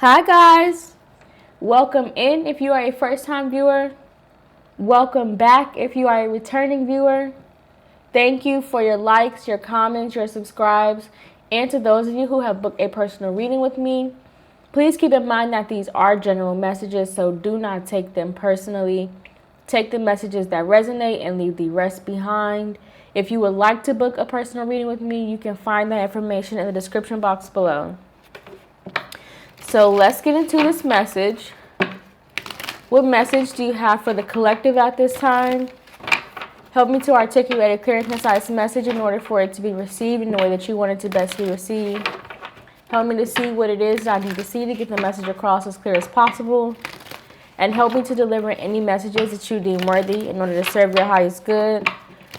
Hi guys, welcome in if you are a first time viewer. Welcome back if you are a returning viewer. Thank you for your likes, your comments, your subscribes, and to those of you who have booked a personal reading with me. Please keep in mind that these are general messages, so do not take them personally. Take the messages that resonate and leave the rest behind. If you would like to book a personal reading with me, you can find that information in the description box below. So let's get into this message. What message do you have for the collective at this time? Help me to articulate a clear and concise message in order for it to be received in the way that you want it to best be received. Help me to see what it is I need to see to get the message across as clear as possible. And help me to deliver any messages that you deem worthy in order to serve your highest good,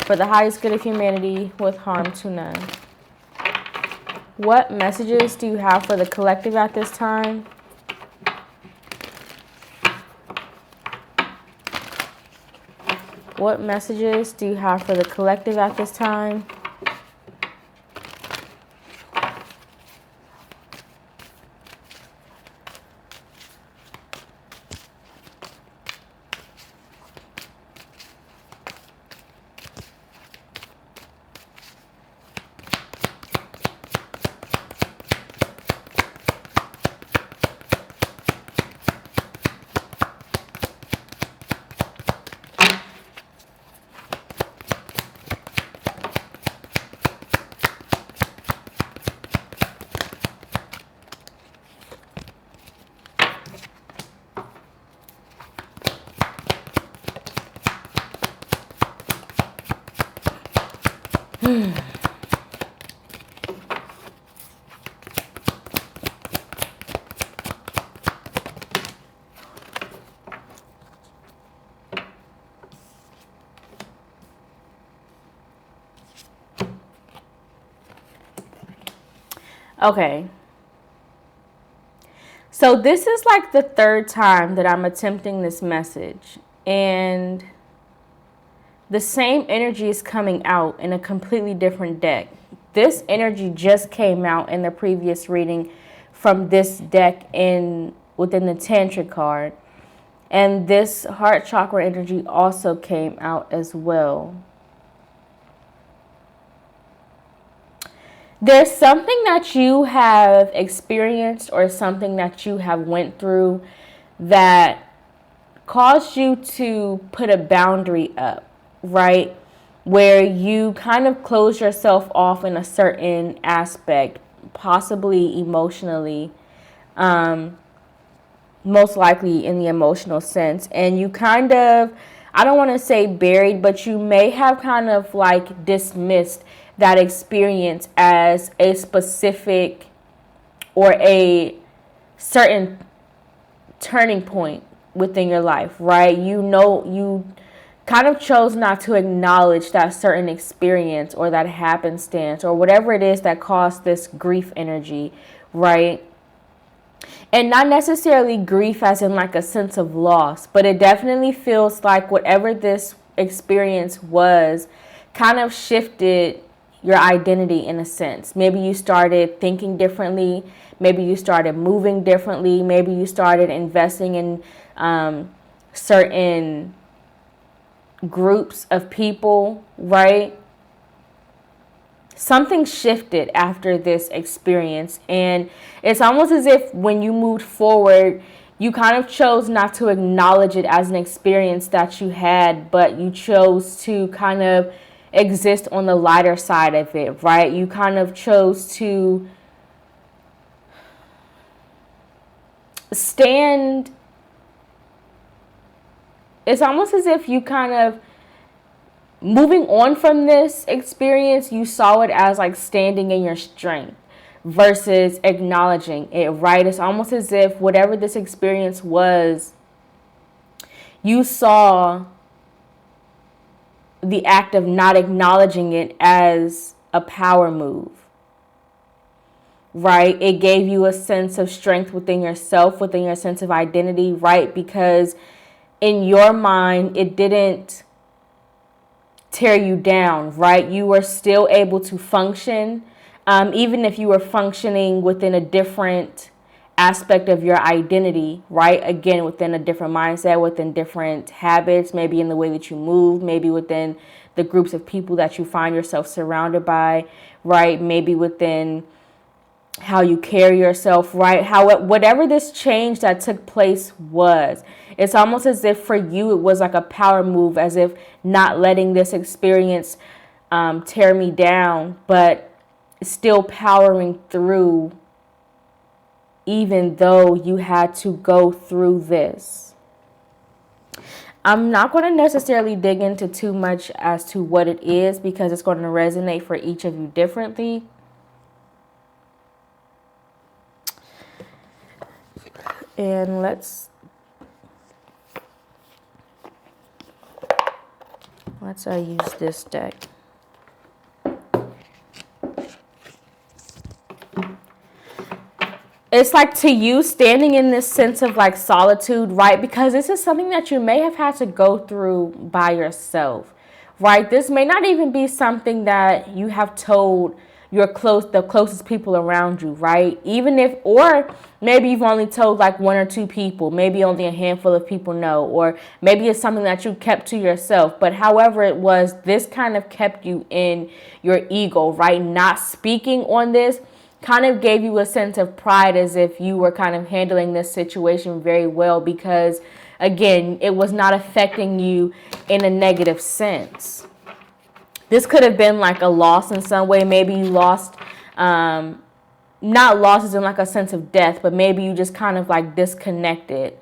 for the highest good of humanity, with harm to none. What messages do you have for the collective at this time? What messages do you have for the collective at this time? Okay. So this is like the third time that I'm attempting this message, and the same energy is coming out in a completely different deck. This energy just came out in the previous reading from this deck within the Tantric card. And this heart chakra energy also came out as well. There's something that you have experienced or something that you have went through that caused you to put a boundary up, right? Where you kind of close yourself off in a certain aspect, possibly emotionally, most likely in the emotional sense. And you kind of, I don't want to say buried, but you may have kind of like dismissed that experience as a specific or a certain turning point within your life, right? You kind of chose not to acknowledge that certain experience or that happenstance or whatever it is that caused this grief energy, right? And not necessarily grief as in like a sense of loss, but it definitely feels like whatever this experience was kind of shifted your identity in a sense. Maybe you started thinking differently. Maybe you started moving differently. Maybe you started investing in certain groups of people, right? Something shifted after this experience. And it's almost as if when you moved forward, you kind of chose not to acknowledge it as an experience that you had, but you chose to kind of exist on the lighter side of it, right? You kind of chose to stand. It's almost as if you kind of, moving on from this experience, you saw it as like standing in your strength versus acknowledging it, right? It's almost as if whatever this experience was, you saw the act of not acknowledging it as a power move, right? It gave you a sense of strength within yourself, within your sense of identity, right? Because in your mind, it didn't tear you down, right? You were still able to function, even if you were functioning within a different aspect of your identity, right? Again, within a different mindset, within different habits, maybe in the way that you move, maybe within the groups of people that you find yourself surrounded by, right? Maybe within how you carry yourself, right? Whatever this change that took place was, it's almost as if for you it was like a power move, as if not letting this experience tear me down, but still powering through, even though you had to go through this. I'm not going to necessarily dig into too much as to what it is, because it's going to resonate for each of you differently. And let's use this deck. It's like, to you, standing in this sense of like solitude, right? Because this is something that you may have had to go through by yourself, right? This may not even be something that you have told the closest people around you, right? Even if, or maybe you've only told like one or two people, maybe only a handful of people know, or maybe it's something that you kept to yourself. But however it was, this kind of kept you in your ego, right? Not speaking on this kind of gave you a sense of pride, as if you were kind of handling this situation very well, because again, it was not affecting you in a negative sense. This could have been like a loss in some way. Maybe you lost, not losses in like a sense of death, but maybe you just kind of like disconnected.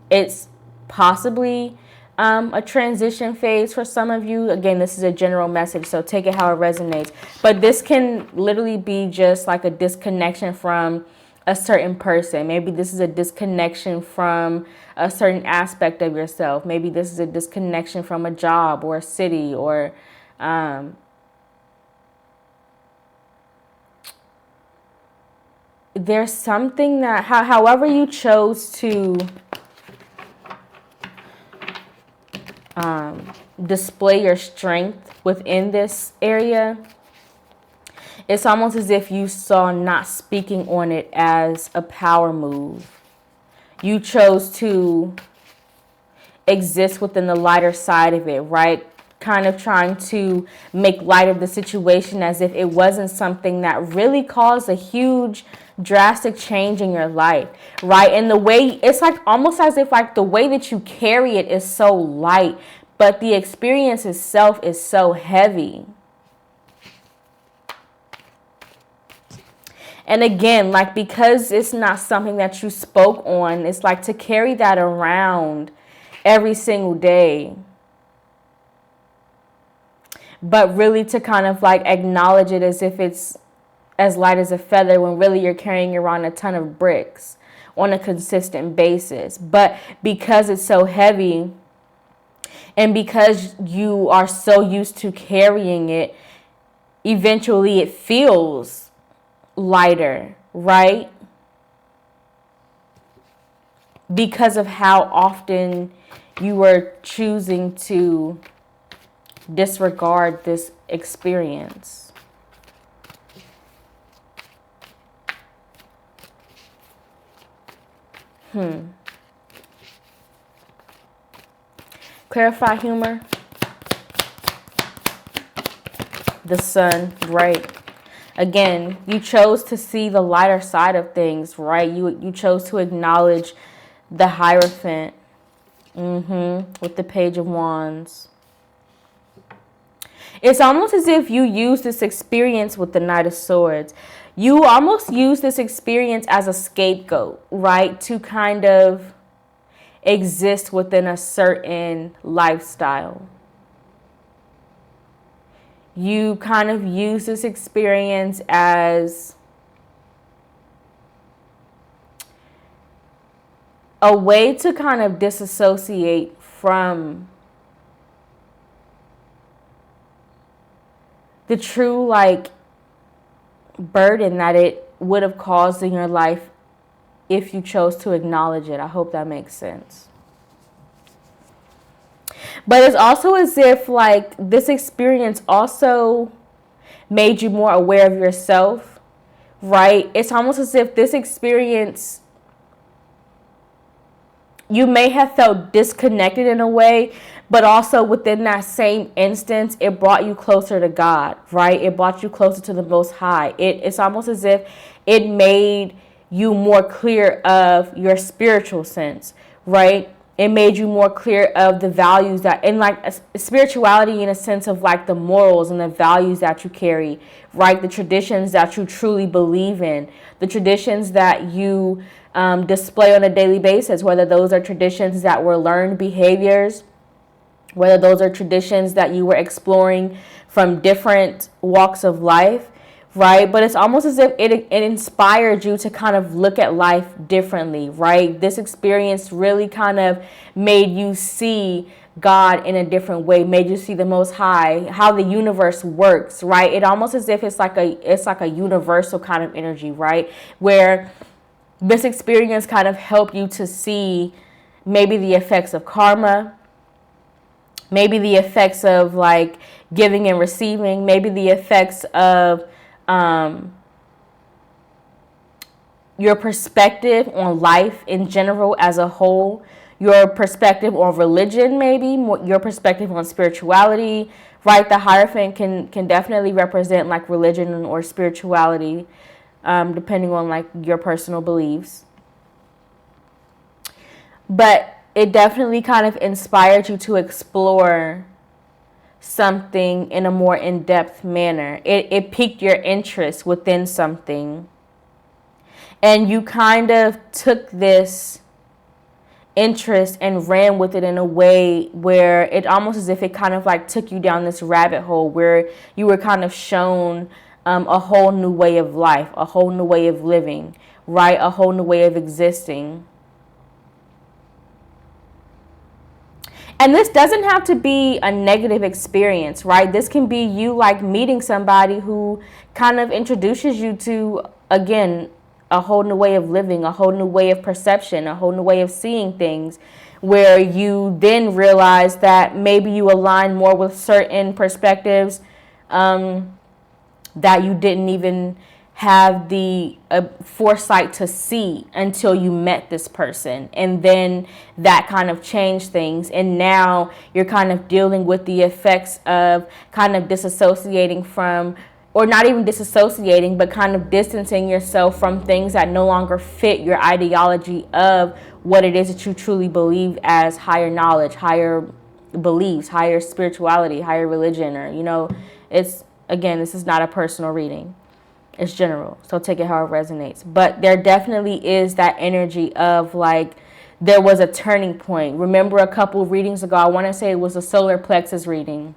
It's possibly a transition phase for some of you. Again, this is a general message, so take it how it resonates. But this can literally be just like a disconnection from a certain person. Maybe this is a disconnection from a certain aspect of yourself. Maybe this is a disconnection from a job or a city, or there's something that, however you chose to display your strength within this area, it's almost as if you saw not speaking on it as a power move. You chose to exist within the lighter side of it, right? Kind of trying to make light of the situation as if it wasn't something that really caused a huge drastic change in your life, right? And the way, it's like almost as if like the way that you carry it is so light, but the experience itself is so heavy. And again, like, because it's not something that you spoke on, it's like to carry that around every single day, but really to kind of like acknowledge it as if it's as light as a feather, when really you're carrying around a ton of bricks on a consistent basis. But because it's so heavy, and because you are so used to carrying it, eventually it feels lighter, right? Because of how often you were choosing to disregard this experience. Clarify humor. The sun, right? Again, you chose to see the lighter side of things, right? You chose to acknowledge the Hierophant, with the Page of Wands. It's almost as if you use this experience with the Knight of Swords. You almost use this experience as a scapegoat, right? To kind of exist within a certain lifestyle. You kind of use this experience as a way to kind of disassociate from the true, like, burden that it would have caused in your life if you chose to acknowledge it. I hope that makes sense. But it's also as if, like, this experience also made you more aware of yourself, right? It's almost as if this experience, you may have felt disconnected in a way, but also within that same instance, it brought you closer to God, right? It brought you closer to the Most High. It's almost as if it made you more clear of your spiritual sense, right? It made you more clear of the values that, and like spirituality in a sense of like the morals and the values that you carry, right? The traditions that you truly believe in, the traditions that you display on a daily basis, whether those are traditions that were learned behaviors, whether those are traditions that you were exploring from different walks of life, right? But it's almost as if it inspired you to kind of look at life differently, right? This experience really kind of made you see God in a different way, made you see the Most High, how the universe works, right? It almost as if it's like a universal kind of energy, right? Where this experience kind of helped you to see maybe the effects of karma, maybe the effects of like giving and receiving, maybe the effects of your perspective on life in general as a whole, your perspective on religion, maybe your perspective on spirituality, right? The Hierophant can definitely represent like religion or spirituality, depending on like your personal beliefs. But it definitely kind of inspired you to explore something in a more in-depth manner. It piqued your interest within something. And you kind of took this interest and ran with it in a way where it almost as if it kind of like took you down this rabbit hole where you were kind of shown a whole new way of life, a whole new way of living, right? A whole new way of existing. And this doesn't have to be a negative experience, right? This can be you like meeting somebody who kind of introduces you to, again, a whole new way of living, a whole new way of perception, a whole new way of seeing things, where you then realize that maybe you align more with certain perspectives that you didn't even have the foresight to see until you met this person. And then that kind of changed things. And now you're kind of dealing with the effects of kind of disassociating from, or not even disassociating, but kind of distancing yourself from things that no longer fit your ideology of what it is that you truly believe as higher knowledge, higher beliefs, higher spirituality, higher religion, or, you know, it's, again, this is not a personal reading. It's general, so take it how it resonates. But there definitely is that energy of like, there was a turning point. Remember a couple of readings ago, I want to say it was a solar plexus reading.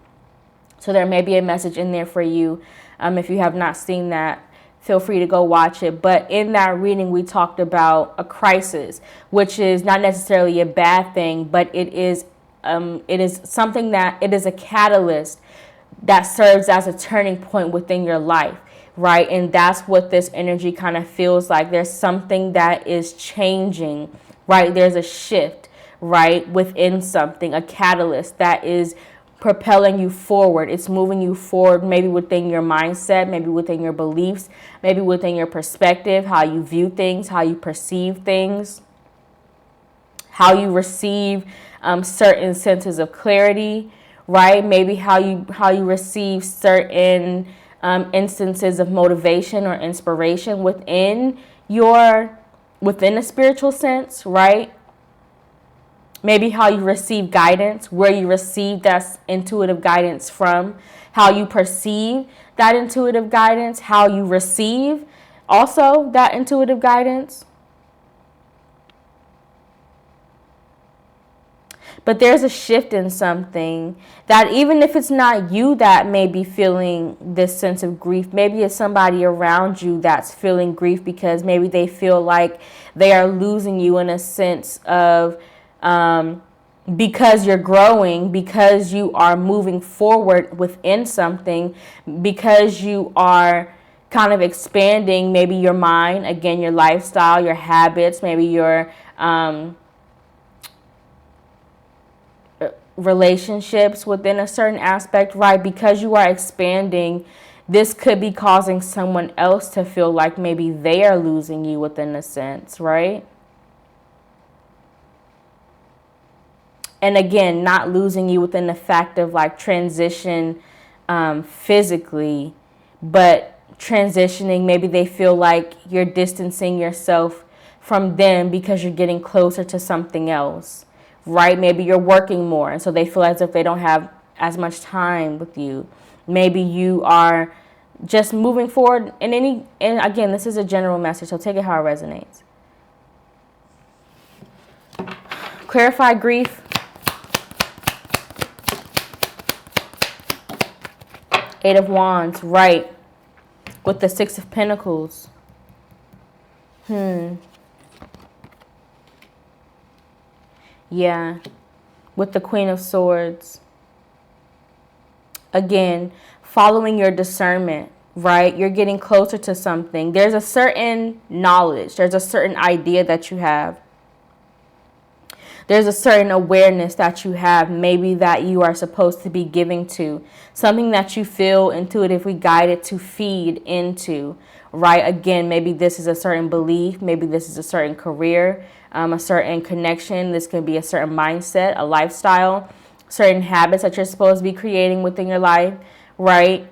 So there may be a message in there for you. If you have not seen that, feel free to go watch it. But in that reading, we talked about a crisis, which is not necessarily a bad thing, but it is something that, it is a catalyst that serves as a turning point within your life. Right. And that's what this energy kind of feels like. There's something that is changing. Right. There's a shift, right, within something, a catalyst that is propelling you forward. It's moving you forward, maybe within your mindset, maybe within your beliefs, maybe within your perspective, how you view things, how you perceive things, how you receive certain senses of clarity. Right. Maybe how you receive certain instances of motivation or inspiration within a spiritual sense, right? Maybe how you receive guidance, where you receive that intuitive guidance from, how you perceive that intuitive guidance, how you receive also that intuitive guidance. But there's a shift in something that, even if it's not you that may be feeling this sense of grief, maybe it's somebody around you that's feeling grief because maybe they feel like they are losing you in a sense of because you're growing, because you are moving forward within something, because you are kind of expanding maybe your mind, again, your lifestyle, your habits, maybe your relationships within a certain aspect, right? Because you are expanding this could be causing someone else to feel like maybe they are losing you within a sense, right? And again, not losing you within the fact of like transition physically, but transitioning, maybe they feel like you're distancing yourself from them because you're getting closer to something else, right? Maybe you're working more, and so they feel as if they don't have as much time with you. Maybe you are just moving forward in and again, this is a general message, so take it how it resonates. Clarify grief. Eight of Wands, right. With the Six of Pentacles. Yeah. With the Queen of Swords. Again, following your discernment, right? You're getting closer to something. There's a certain knowledge. There's a certain idea that you have. There's a certain awareness that you have, maybe that you are supposed to be giving to. Something that you feel intuitively guided to feed into, right? Again, maybe this is a certain belief. Maybe this is a certain career, a certain connection. This could be a certain mindset, a lifestyle, certain habits that you're supposed to be creating within your life, right?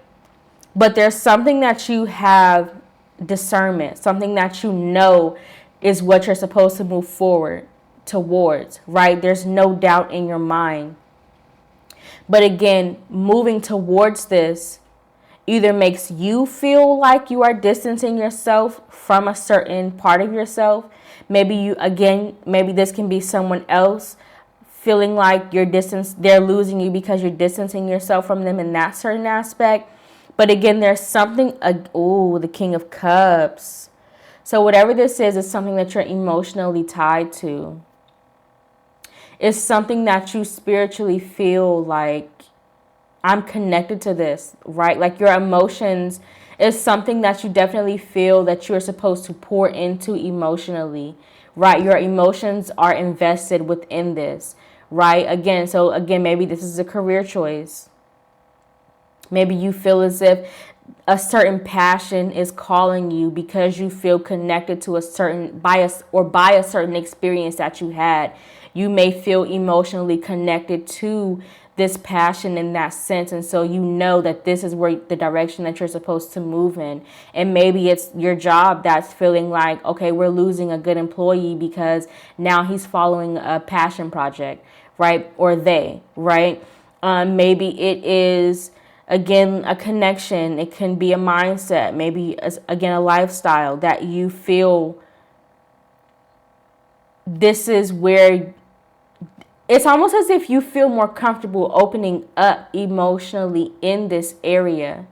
But there's something that you have discernment, something that you know is what you're supposed to move forward towards, right? There's no doubt in your mind. But again, moving towards this either makes you feel like you are distancing yourself from a certain part of yourself. Maybe maybe this can be someone else feeling like they're losing you because you're distancing yourself from them in that certain aspect. But again, there's something, the King of Cups. So whatever this is something that you're emotionally tied to. It's something that you spiritually feel like, I'm connected to this, right? Like your emotions is something that you definitely feel that you're supposed to pour into emotionally, right? Your emotions are invested within this, right? Again, maybe this is a career choice. Maybe you feel as if a certain passion is calling you because you feel connected to a certain by a certain experience that you had. You may feel emotionally connected to this passion in that sense. And so you know that this is where the direction that you're supposed to move in. And maybe it's your job that's feeling like, okay, we're losing a good employee because now he's following a passion project, right? Or they, right? Maybe it is, again, a connection. It can be a mindset. Maybe, again, a lifestyle that you feel this is where it's almost as if you feel more comfortable opening up emotionally in this area.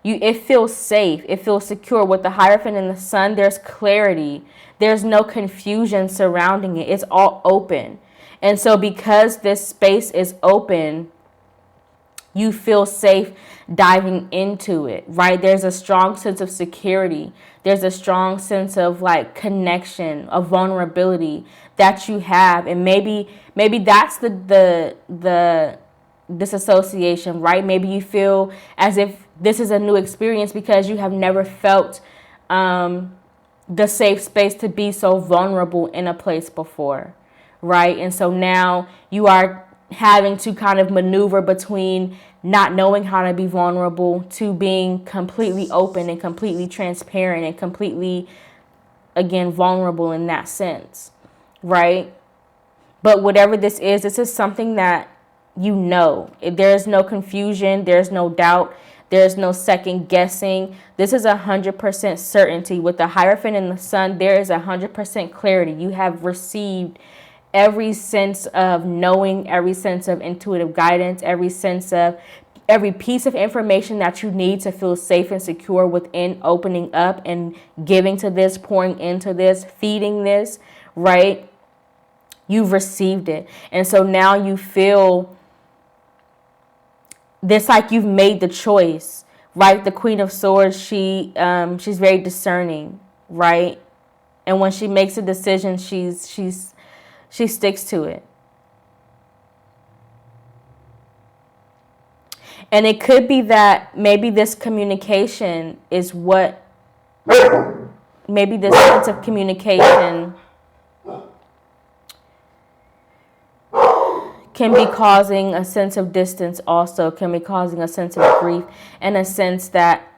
It feels safe. It feels secure. With the Hierophant and the Sun, there's clarity. There's no confusion surrounding it. It's all open. And so because this space is open, you feel safe diving into it, right? There's a strong sense of security. There's a strong sense of like connection, of vulnerability that you have. And maybe that's the disassociation, right? Maybe you feel as if this is a new experience because you have never felt the safe space to be so vulnerable in a place before, right? And so now you are having to kind of maneuver between not knowing how to be vulnerable to being completely open and completely transparent and completely, again, vulnerable in that sense, right? But whatever this is something that you know. There's no confusion. There's no doubt. There's no second guessing. This is 100% certainty. With the Hierophant and the Sun, there is 100% clarity. You have received every sense of knowing, every sense of intuitive guidance, every piece of information that you need to feel safe and secure within opening up and giving to this, pouring into this, feeding this, right? You've received it. And so now you feel this like you've made the choice, right? The Queen of Swords, she's very discerning, right? And when she makes a decision, she sticks to it. And it could be that maybe this communication is what, maybe this sense of communication can be causing a sense of distance also, can be causing a sense of grief, and a sense that,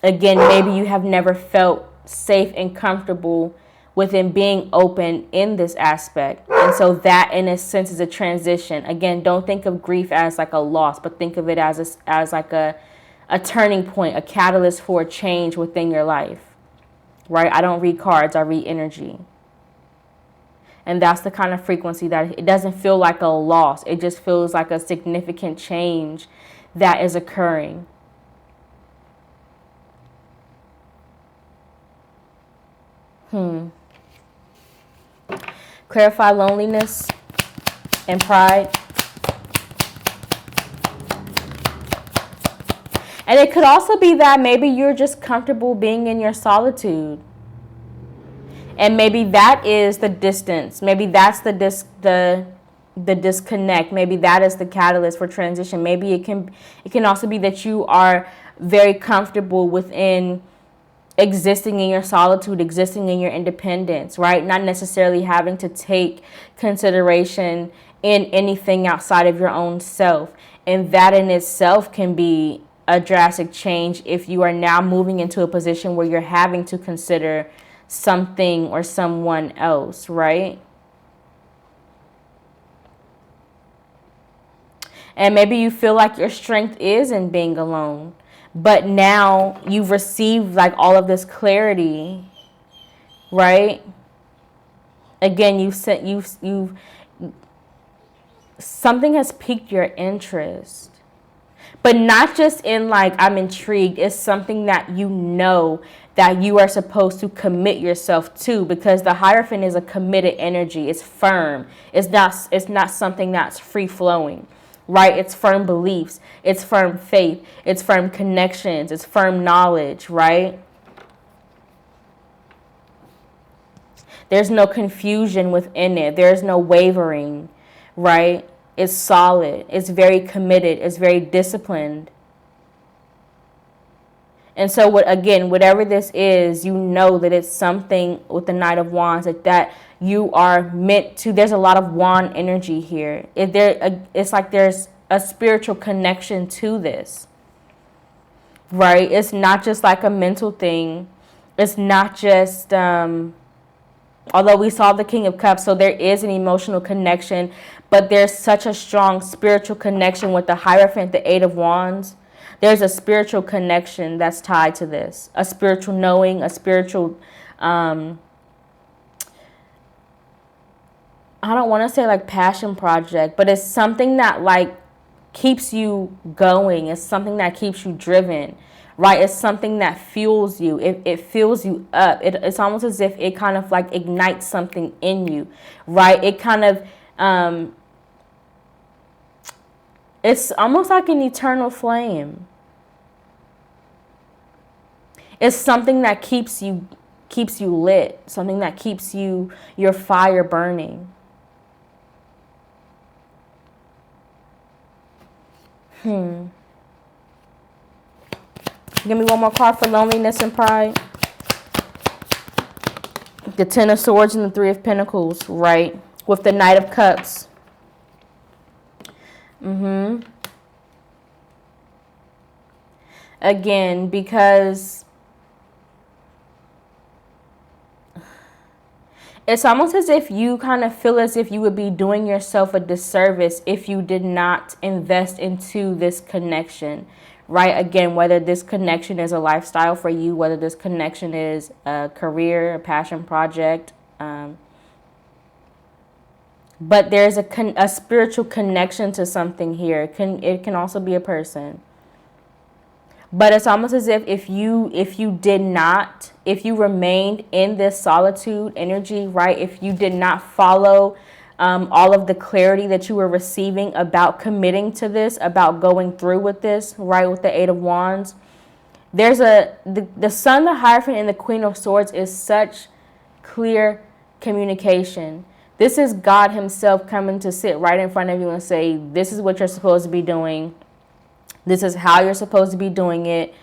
again, maybe you have never felt safe and comfortable within being open in this aspect. And so that, in a sense, is a transition. Again, don't think of grief as like a loss, but think of it as like a turning point, a catalyst for a change within your life, right? I don't read cards, I read energy. And that's the kind of frequency that it doesn't feel like a loss. It just feels like a significant change that is occurring. Clarify loneliness and pride. And it could also be that maybe you're just comfortable being in your solitude. And maybe that is the distance. Maybe that's the disconnect. Maybe that is the catalyst for transition. Maybe it can also be that you are very comfortable within existing in your solitude, existing in your independence, right? Not necessarily having to take consideration in anything outside of your own self. And that in itself can be a drastic change if you are now moving into a position where you're having to consider something or someone else, right? And maybe you feel like your strength is in being alone, but now you've received like all of this clarity, right? Again, something has piqued your interest, but not just in like, I'm intrigued. It's something that you know that you are supposed to commit yourself to, because the Hierophant is a committed energy. It's firm. It's not something that's free flowing, right? It's firm beliefs. It's firm faith. It's firm connections. It's firm knowledge, right? There's no confusion within it. There's no wavering, right? It's solid. It's very committed. It's very disciplined. And so, whatever this is, you know that it's something with the Knight of Wands that you are meant to. There's a lot of wand energy here. It's like there's a spiritual connection to this, right? It's not just like a mental thing. It's not just, although we saw the King of Cups, so there is an emotional connection, but there's such a strong spiritual connection with the Hierophant, the Eight of Wands. There's a spiritual connection that's tied to this, a spiritual knowing, a spiritual, I don't want to say like passion project, but it's something that like keeps you going. It's something that keeps you driven, right? It's something that fuels you. It fills you up. It's almost as if it kind of like ignites something in you, right? It kind of, it's almost like an eternal flame. It's something that keeps you lit, something that keeps your fire burning. Give me one more card for loneliness and pride. The Ten of Swords and the Three of Pentacles, right? With the Knight of Cups. Again, because it's almost as if you kind of feel as if you would be doing yourself a disservice if you did not invest into this connection, right? Again, whether this connection is a lifestyle for you, whether this connection is a career, a passion project, but there's a spiritual connection to something here. It can also be a person. But it's almost as if you remained in this solitude energy, right? If you did not follow all of the clarity that you were receiving about committing to this, about going through with this, right? With the Eight of Wands, there's the Sun, the Hierophant, and the Queen of Swords is such clear communication. This is God himself coming to sit right in front of you and say, this is what you're supposed to be doing. This is how you're supposed to be doing it.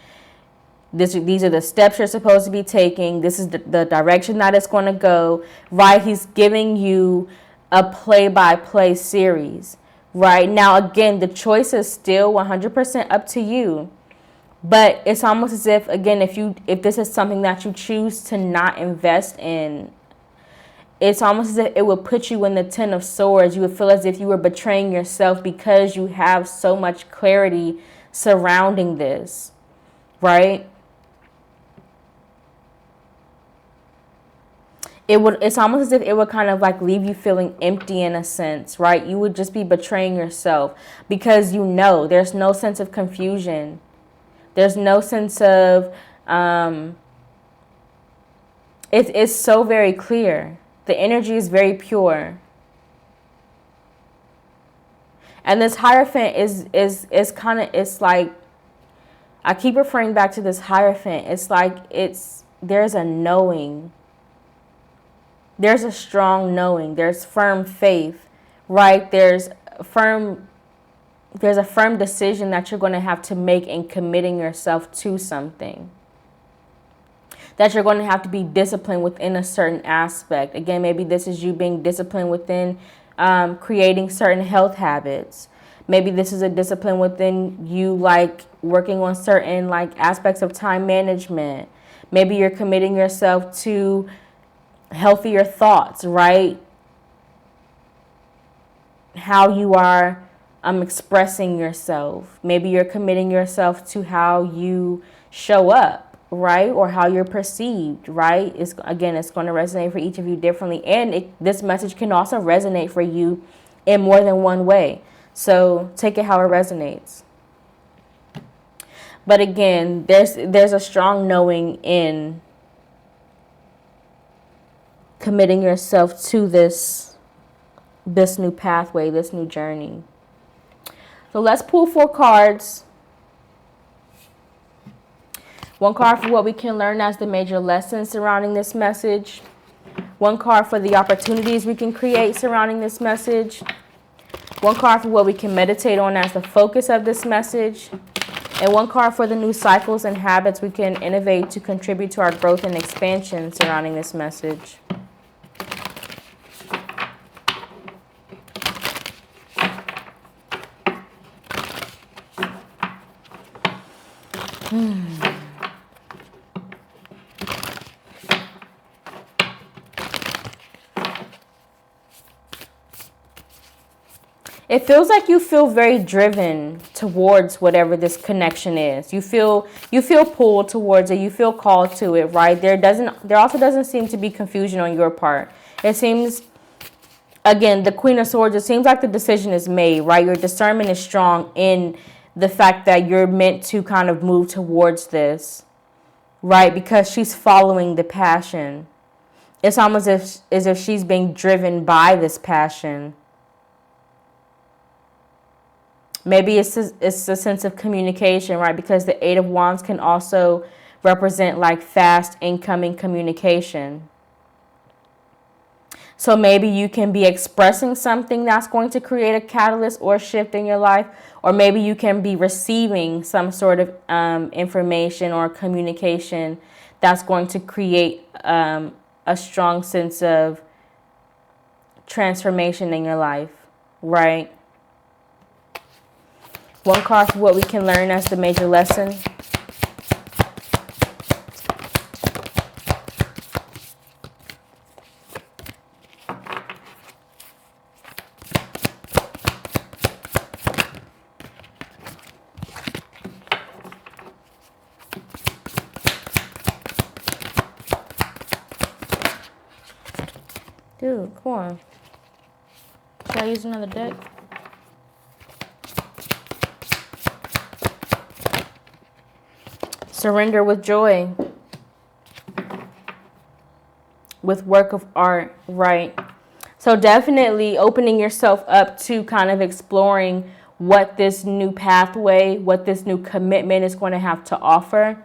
These are the steps you're supposed to be taking. This is the direction that it's going to go, right? He's giving you a play-by-play series, right? Now, again, the choice is still 100% up to you. But it's almost as if, again, if this is something that you choose to not invest in, it's almost as if it would put you in the Ten of Swords. You would feel as if you were betraying yourself because you have so much clarity surrounding this, right? It's almost as if it would kind of like leave you feeling empty in a sense, right? You would just be betraying yourself because there's no sense of confusion. There's no sense of, it's so very clear. The energy is very pure. And this Hierophant is kind of, it's like, I keep referring back to this Hierophant. It's like, there's a knowing. There's a strong knowing. There's firm faith, right? There's a firm decision that you're going to have to make in committing yourself to something. That you're going to have to be disciplined within a certain aspect. Again, maybe this is you being disciplined within creating certain health habits. Maybe this is a discipline within you, like working on certain like aspects of time management. Maybe you're committing yourself to healthier thoughts, right? How you are expressing yourself. Maybe you're committing yourself to how you show up, right? Or how you're perceived, right? It's going to resonate for each of you differently. And this message can also resonate for you in more than one way. So take it how it resonates. But again, there's a strong knowing in committing yourself to this new pathway, this new journey. So let's pull 4 cards. One card for what we can learn as the major lessons surrounding this message. One card for the opportunities we can create surrounding this message. One card for what we can meditate on as the focus of this message. And one card for the new cycles and habits we can innovate to contribute to our growth and expansion surrounding this message. It feels like you feel very driven towards whatever this connection is. You feel pulled towards it. You feel called to it, right? There also doesn't seem to be confusion on your part. It seems, again, the Queen of Swords, it seems like the decision is made, right? Your discernment is strong in the fact that you're meant to kind of move towards this, right? Because she's following the passion. It's almost as if she's being driven by this passion. Maybe it's a sense of communication, right? Because the 8 of Wands can also represent like fast incoming communication. So maybe you can be expressing something that's going to create a catalyst or shift in your life. Or maybe you can be receiving some sort of information or communication that's going to create a strong sense of transformation in your life, right? One card for what we can learn as the major lesson. Dude, come on. Should I use another deck? Surrender with joy. With work of art, right? So definitely opening yourself up to kind of exploring what this new pathway, what this new commitment is going to have to offer,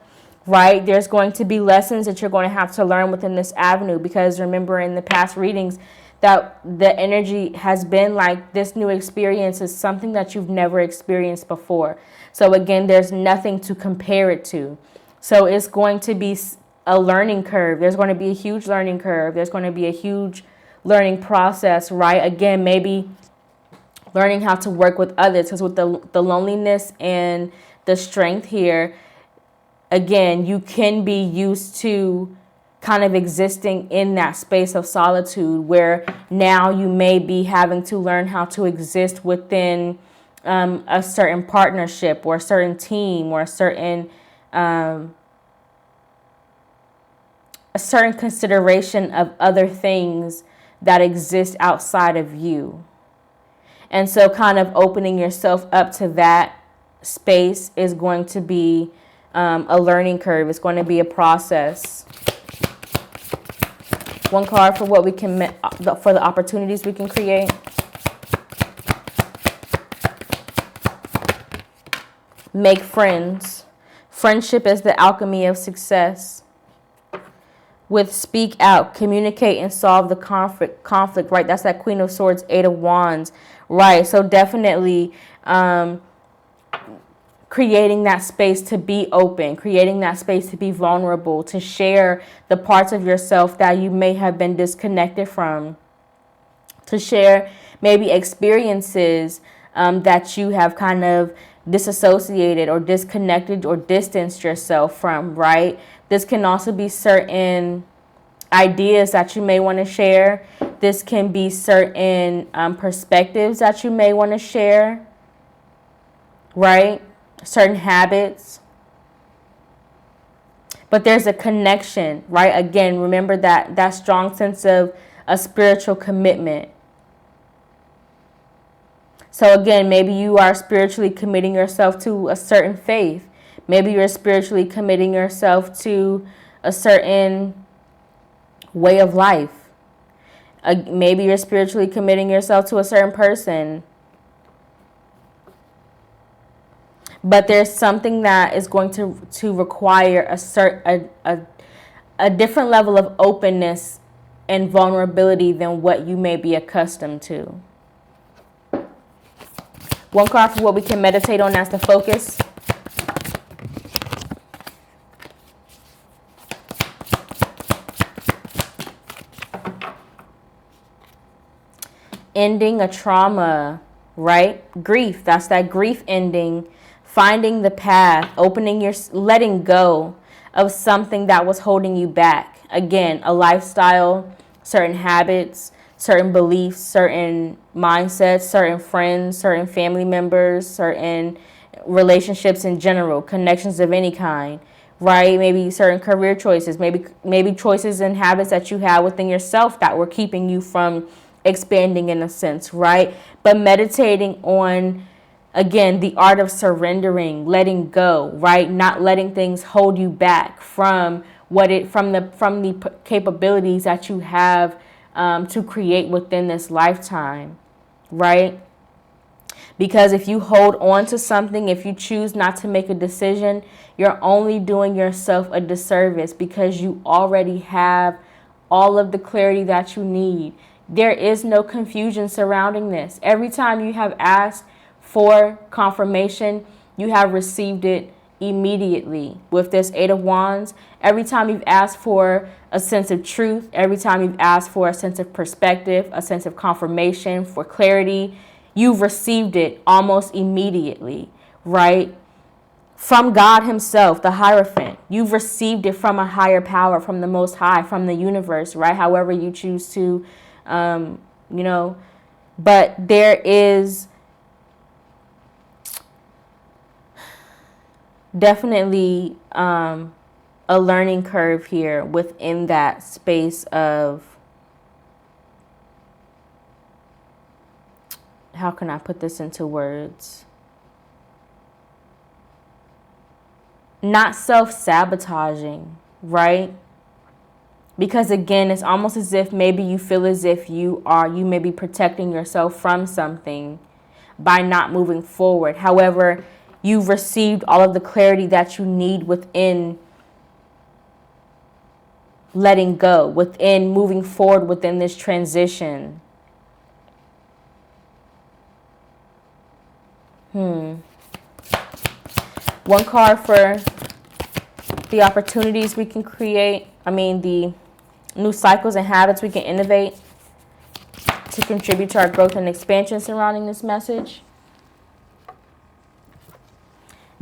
right? There's going to be lessons that you're going to have to learn within this avenue, because remember in the past readings that the energy has been like this new experience is something that you've never experienced before. So again, there's nothing to compare it to. So it's going to be a learning curve. There's going to be a huge learning curve. There's going to be a huge learning process, right? Again, maybe learning how to work with others, because with the loneliness and the strength here, again, you can be used to kind of existing in that space of solitude, where now you may be having to learn how to exist within a certain partnership or a certain team or a certain consideration of other things that exist outside of you. And so kind of opening yourself up to that space is going to be a learning curve. It's going to be a process. One card for what we can, for the opportunities we can create. Make friends. Friendship is the alchemy of success. With speak out, communicate and solve the conflict, right? That's that Queen of Swords, Eight of Wands, right? So definitely creating that space to be open, creating that space to be vulnerable, to share the parts of yourself that you may have been disconnected from, to share maybe experiences that you have kind of disassociated or disconnected or distanced yourself from, right? This can also be certain ideas that you may want to share. This can be certain perspectives that you may want to share, right? Certain habits. But there's a connection, right? Again, remember that strong sense of a spiritual commitment. So again, maybe you are spiritually committing yourself to a certain faith. Maybe you're spiritually committing yourself to a certain way of life. Maybe you're spiritually committing yourself to a certain person. But there's something that is going to require a different level of openness and vulnerability than what you may be accustomed to. One card for what we can meditate on as the focus. Ending a trauma, right? Grief, that's that grief ending. Finding the path, letting go of something that was holding you back. Again, a lifestyle, certain habits, certain beliefs, certain mindsets, certain friends, certain family members, certain relationships in general, connections of any kind, right? Maybe certain career choices, maybe choices and habits that you had within yourself that were keeping you from expanding in a sense, right? But meditating on, again, the art of surrendering, letting go, right? Not letting things hold you back from the capabilities that you have to create within this lifetime, right? Because if you hold on to something, if you choose not to make a decision, you're only doing yourself a disservice, because you already have all of the clarity that you need. There is no confusion surrounding this. Every time you have asked for confirmation, you have received it immediately. With this Eight of Wands, every time you've asked for a sense of truth, every time you've asked for a sense of perspective, a sense of confirmation, for clarity, you've received it almost immediately, right? From God himself, the Hierophant. You've received it from a higher power, from the Most High, from the universe, right? However you choose to, but there is definitely a learning curve here within that space of, how can I put this into words? Not self-sabotaging, right? Because again, it's almost as if maybe you feel as if you may be protecting yourself from something by not moving forward. However, you've received all of the clarity that you need within letting go, within moving forward within this transition. One card for the opportunities we can create. The new cycles and habits we can innovate to contribute to our growth and expansion surrounding this message.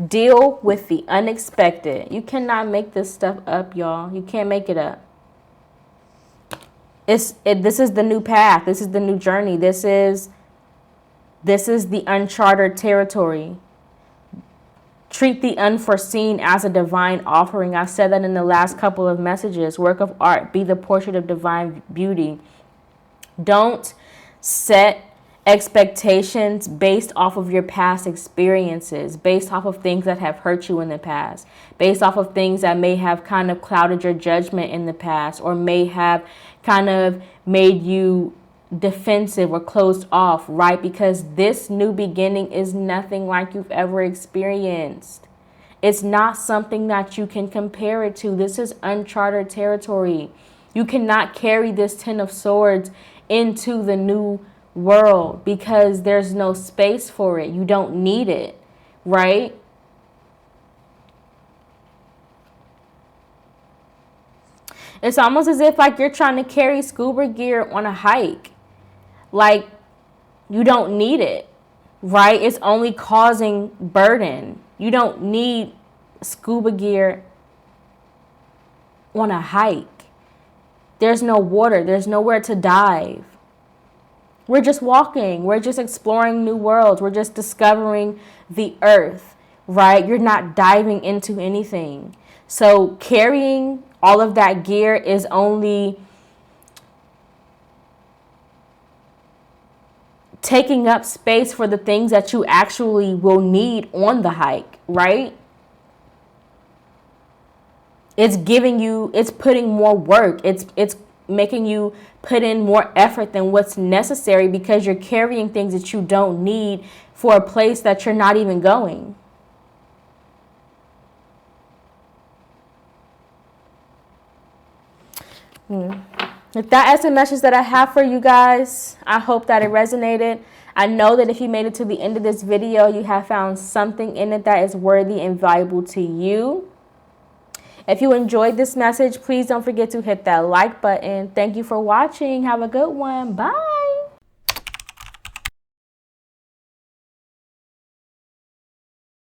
Deal with the unexpected. You cannot make this stuff up, y'all. You can't make it up. This is the new path. This is the new journey. This is the uncharted territory. Treat the unforeseen as a divine offering. I said that in the last couple of messages. Work of art. Be the portrait of divine beauty. Don't set expectations based off of your past experiences, based off of things that have hurt you in the past, based off of things that may have kind of clouded your judgment in the past, or may have kind of made you defensive or closed off, right? Because this new beginning is nothing like you've ever experienced. It's not something that you can compare it to. This is uncharted territory. You cannot carry this 10 of Swords into the new world because there's no space for it. You don't need it, right? It's almost as if like you're trying to carry scuba gear on a hike. Like, you don't need it, right? It's only causing burden. You don't need scuba gear on a hike. There's no water. There's nowhere to dive. We're just walking. We're just exploring new worlds. We're just discovering the earth, right? You're not diving into anything. So carrying all of that gear is only taking up space for the things that you actually will need on the hike, right? It's putting more work. It's making you put in more effort than what's necessary because you're carrying things that you don't need for a place that you're not even going. That's the message that I have for you guys. I hope that it resonated. I know that if you made it to the end of this video, you have found something in it that is worthy and valuable to you. If you enjoyed this message, please don't forget to hit that like button. Thank you for watching. Have a good one. Bye.